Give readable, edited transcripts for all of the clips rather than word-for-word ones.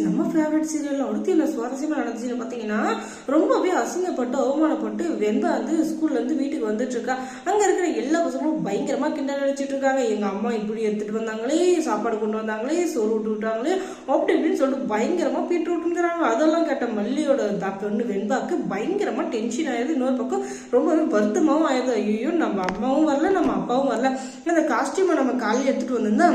நம்ம favourite serial அடுத்து என்ன சுவாரஸ்யமா நடந்துச்சுன்னு பாத்தீங்கன்னா ரொம்பவே அசிங்கப்பட்டு அவமானப்பட்டு வெண்பா வந்து ஸ்கூல்ல இருந்து வீட்டுக்கு வந்துட்டு இருக்கா. அங்க இருக்கிற எல்லா பசங்களும் பயங்கரமா கிண்டல் அடிச்சிட்டு இருக்காங்க. எங்க அம்மா இப்படி எடுத்துட்டு வந்தாங்களே, சாப்பாடு கொண்டு வந்தாங்களே, சோறு விட்டு விட்டாங்களே, அப்படி இப்படின்னு சொல்லிட்டு பயங்கரமா பீட்டு விட்டுங்கிறாங்க. அதெல்லாம் கேட்ட மல்லியோட பொண்ணு வெண்பாக்கு பயங்கரமா டென்ஷன் ஆயிடுது. இன்னொரு பக்கம் ரொம்பவே வருத்தமாவும் ஆயிடுது. ஐயோ, நம்ம அம்மாவும் வரல, நம்ம அப்பாவும் வரல, அந்த காஸ்டியூமை நம்ம காலையில் எடுத்துட்டு வந்திருந்தா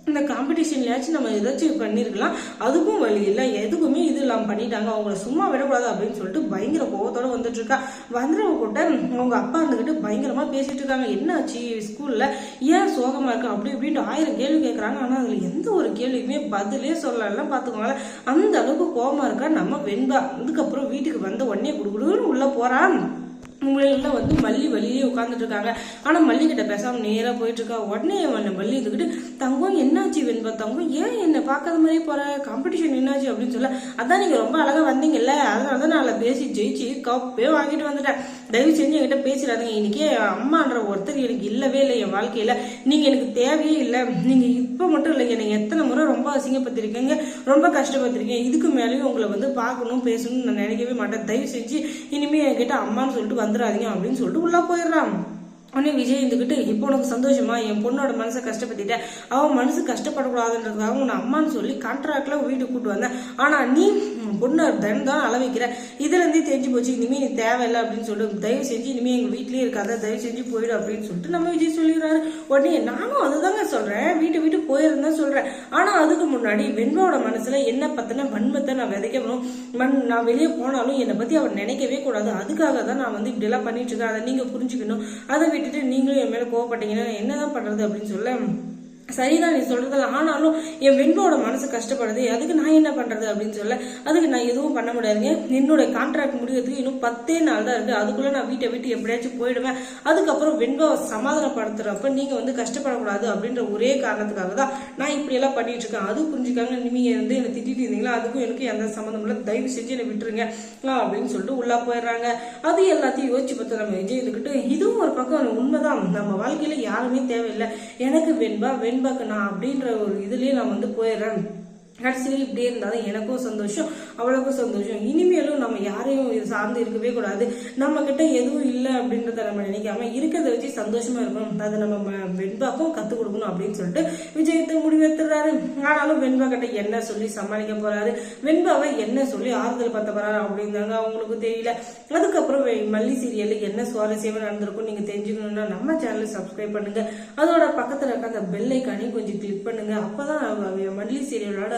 இந்த காம்படிஷன்லயாச்சும் நம்ம ஏதாச்சும் பண்ணிருக்கலாம். அதுக்கும் வழி இல்லை, எதுக்குமே இது இல்லாம பண்ணிட்டாங்க, அவங்கள சும்மா விடக்கூடாது அப்படின்னு சொல்லிட்டு பயங்கர கோபத்தோட வந்துட்டு இருக்கா. வந்துடுறவங்க கூட அவங்க அப்பா இருந்துகிட்டு பயங்கரமா பேசிட்டு இருக்காங்க. என்ன ஆச்சு ஸ்கூல்ல, ஏன் சோகமா இருக்கு, அப்படி இப்படின்ட்டு 1000 கேள்வி கேட்கறாங்க. ஆனா அதுல எந்த ஒரு கேள்விக்குமே பதிலே சொல்லலாம். பாத்துக்கோங்க, அந்த அளவுக்கு கோபமா இருக்கா நம்ம வெண்பா. இதுக்கப்புறம் வீட்டுக்கு வந்த உடனே குடுக்குடுன்னு உள்ள போறான். உங்களெல்லாம் வந்து மல்லி வழியிலே உட்காந்துட்டு இருக்காங்க. ஆனா மல்லி கிட்ட பேசாம நேரா போயிட்டு இருக்கா. உடனே மல்லி இதுக்கிட்டு, தங்கம் என்னாச்சு வெண்பா, தங்கம் ஏன் என்ன பார்க்காத மாதிரியே போற, காம்படிஷன் என்னாச்சு அப்படின்னு சொல்ல, அதான் நீங்க ரொம்ப அழகா வந்தீங்கல்ல, அதனாலதான் நான் பேசி ஜெயிச்சு கப்பே வாங்கிட்டு வந்துட்டேன். தயவு செஞ்சு என்கிட்ட பேசிடாதீங்க. இன்னைக்கே அம்மான்ற ஒருத்தர் எனக்கு இல்லவே இல்லை என் வாழ்க்கையில. நீங்க எனக்கு தேவையே இல்லை. நீங்க இப்ப மட்டும் இல்லை, எனக்கு எத்தனை முறை ரொம்ப அசிங்கப்பட்டிருக்கீங்க, ரொம்ப கஷ்டப்பட்டிருக்கீங்க. இதுக்கு மேலேயும் உங்களை வந்து பார்க்கணும் பேசணும்னு நான் நினைக்கவே மாட்டேன். தயவு செஞ்சு இனிமே என்கிட்ட அம்மான்னு சொல்லிட்டு வந்துடாதீங்க அப்படின்னு சொல்லிட்டு உள்ள போயிடுறான். உடனே விஜய் இருந்துகிட்டு, இப்போ உனக்கு சந்தோஷமா, என் பொண்ணோட மனசை கஷ்டப்பட்டுட்டேன், அவன் மனசு கஷ்டப்படக்கூடாதுன்றதுக்காக உன்னை அம்மான்னு சொல்லி கான்ட்ராக்ட்ல வீட்டுக்கு கூட்டு வந்தேன். ஆனா நீ பொண்ணை தான் அள வைக்கிற, இதுல இருந்தே தெரிஞ்சு போச்சு, இனிமே நீ தேவையில்லை அப்படின்னு சொல்லிட்டு தயவு செஞ்சு இனிமே எங்க வீட்லயே இருக்காத, தயவு செஞ்சு போயிடு அப்படின்னு சொல்லிட்டு நம்ம விஜய் சொல்லிடுறாரு. உடனே நானும் அதுதாங்க சொல்றேன், வீட்டு போயிருந்தா சொல்றேன். ஆனா அதுக்கு முன்னாடி வெண்பாவோட மனசுல என்ன பத்தின வன்மத்தை நான் விதைக்கணும். நான் வெளியே போனாலும் என்னை பத்தி அவர் நினைக்கவே கூடாது. அதுக்காக தான் நான் வந்து இப்படி எல்லாம் பண்ணிட்டு இருக்கேன். அதை நீங்க புரிஞ்சுக்கணும். அதை விட்டுட்டு நீங்களும் என் மேல கோவப்பட்டீங்கன்னா என்னதான் பண்றது அப்படின்னு சொல்ல, சரிதான் நீ சொல்றதுல, ஆனாலும் என் வெண்போட மனசு கஷ்டப்படுது, அதுக்கு நான் என்ன பண்றது அப்படின்னு சொல்ல, அதுக்கு நான் எதுவும் பண்ண முடியாதுங்க. என்னோட கான்ட்ராக்ட் முடிக்கிறதுக்கு இன்னும் 10 நாள் தான் இருக்கு. அதுக்குள்ள நான் வீட்டை விட்டு எப்படியாச்சும் போயிடுவேன். அதுக்கப்புறம் வெண்பாவை சமாதானப்படுத்துறப்ப நீங்க வந்து கஷ்டப்படக்கூடாது அப்படின்ற ஒரே காரணத்துக்காக தான் நான் இப்படி எல்லாம் பண்ணிட்டு இருக்கேன். அது புரிஞ்சுக்காங்க. நீங்க வந்து என்ன திட்டிட்டு இருந்தீங்களா, அதுக்கும் எனக்கு எந்த சம்மந்தம் இல்லை, தயவு செஞ்சு என்னை விட்டுருங்க அப்படின்னு சொல்லிட்டு உள்ளா போயிடுறாங்க. அது எல்லாத்தையும் யோசிச்சு பார்த்து நம்ம விஜய் இருந்துக்கிட்டு, இதுவும் ஒரு பக்கம் உண்மைதான், நம்ம வாழ்க்கையில யாருமே தேவையில்லை, எனக்கு வெண்பாக்கு நான் அப்படின்ற ஒரு இதுலயே நான் வந்து போயிடுறேன். கடைசியில் இப்படியே இருந்தாலும் எனக்கும் சந்தோஷம், அவளுக்கும் சந்தோஷம். இனிமேலும் நம்ம யாரையும் இது சார்ந்து இருக்கவே கூடாது. நம்ம கிட்ட எதுவும் இல்லை அப்படின்றத நம்ம நினைக்காம இருக்கிறத வச்சு சந்தோஷமா இருக்கணும். அதை நம்ம வெண்பாக்கும் கத்துக் கொடுக்கணும் அப்படின்னு சொல்லிட்டு விஜயத்தை முடிவெடுத்துறாரு. ஆனாலும் வெண்பா கிட்ட என்ன சொல்லி சமாளிக்க போறாரு, வெண்பாவை என்ன சொல்லி ஆறுதல் பத்த போறாரு அப்படின்னாங்க அவங்களுக்கு தெரியல. அதுக்கப்புறம் மல்லி சீரியல் என்ன சுவாரஸ்யமா நடந்திருக்கும் நீங்க தெரிஞ்சுக்கணும்னா நம்ம சேனலை சப்ஸ்கிரைப் பண்ணுங்க. அதோட பக்கத்துல இருக்க அந்த பெல் ஐக்கானையும் கொஞ்சம் கிளிக் பண்ணுங்க. அப்பதான் மல்லி சீரியலோட